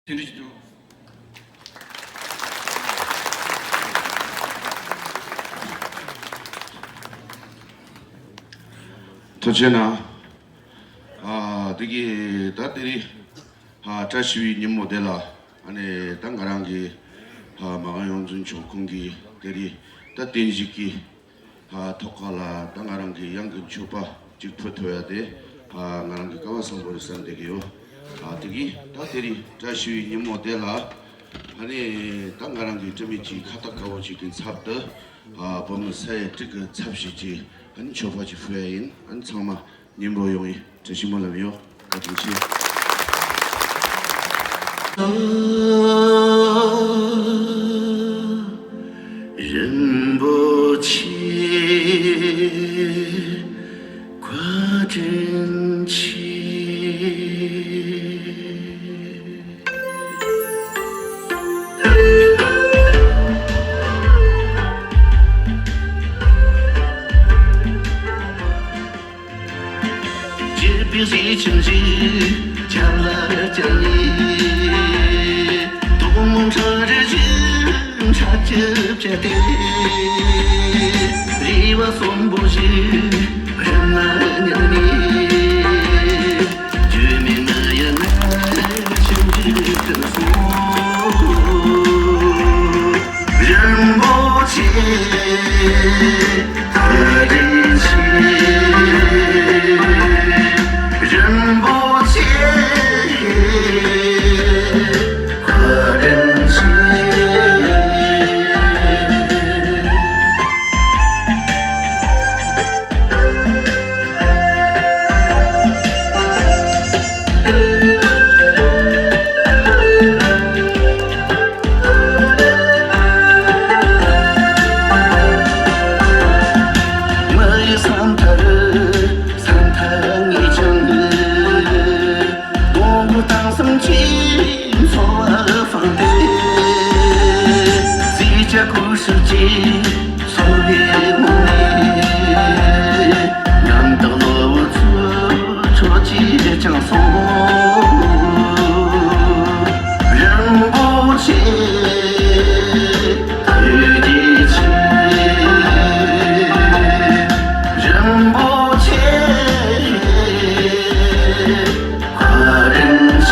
听着就。도체나 되게 다들이 자시위 님 모델라 안에 땅가랑기 마가용준 조공기 대리 다된지기 토칼라 땅가랑기 양근 주파 직포토야 돼 나랑기 가와서 버리산 되게요 되게 다들이 자시위 님 모델라 안에 땅가랑기 점이지 카타카오 지긴 삽더 보면 사회这个 잡시지 한 초파지 후에인 한 참마 님로 용이 저심을라며 같이人不齐挂真气别谁情绪，加了加你，多梦着日情，差着别的，你我送不去，人啊娘你，居民们也难情绪真俗，人不齐，他人齐。人不齐，可人齐。我有三台。故事集，所谓梦里，让到了我做几江松，人不齐，对地气，人不齐，夸人齐。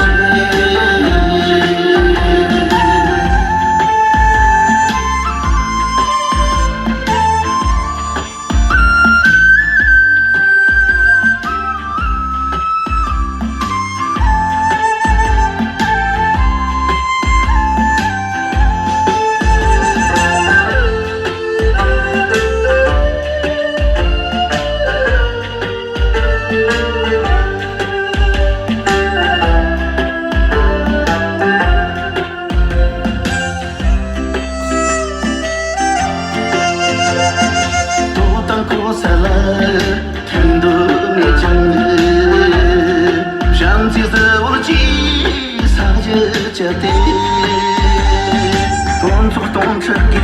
动车给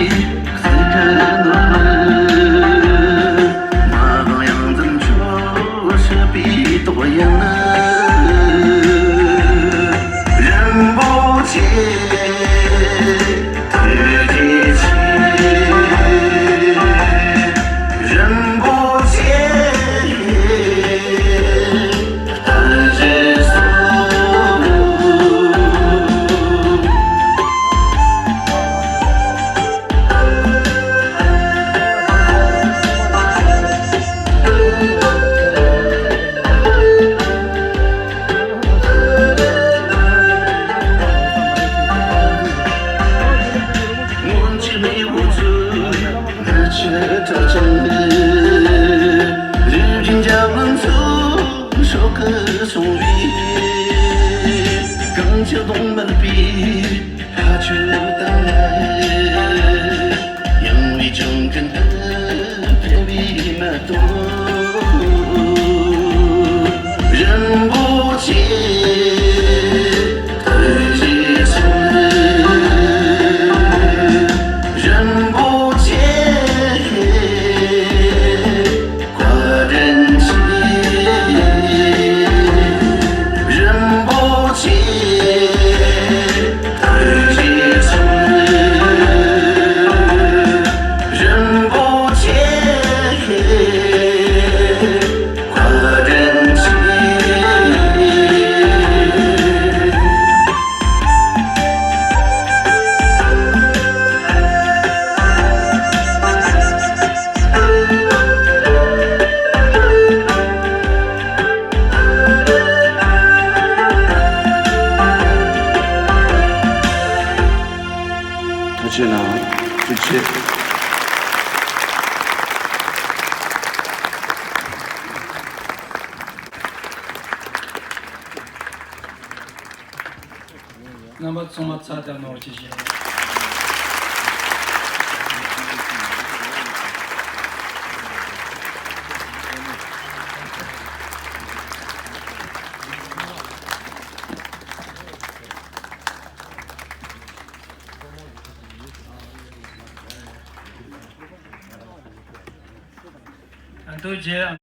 四个路，马路样子就是比多样呢，人不齐，对地气，人不齐，但是说。日平江南走，手歌颂语，刚秋东门壁，怕秋当来，因为中根的别比马多，人不齐，对地气，人不齐。人不齐。那么从我查到呢，谢谢。多谢。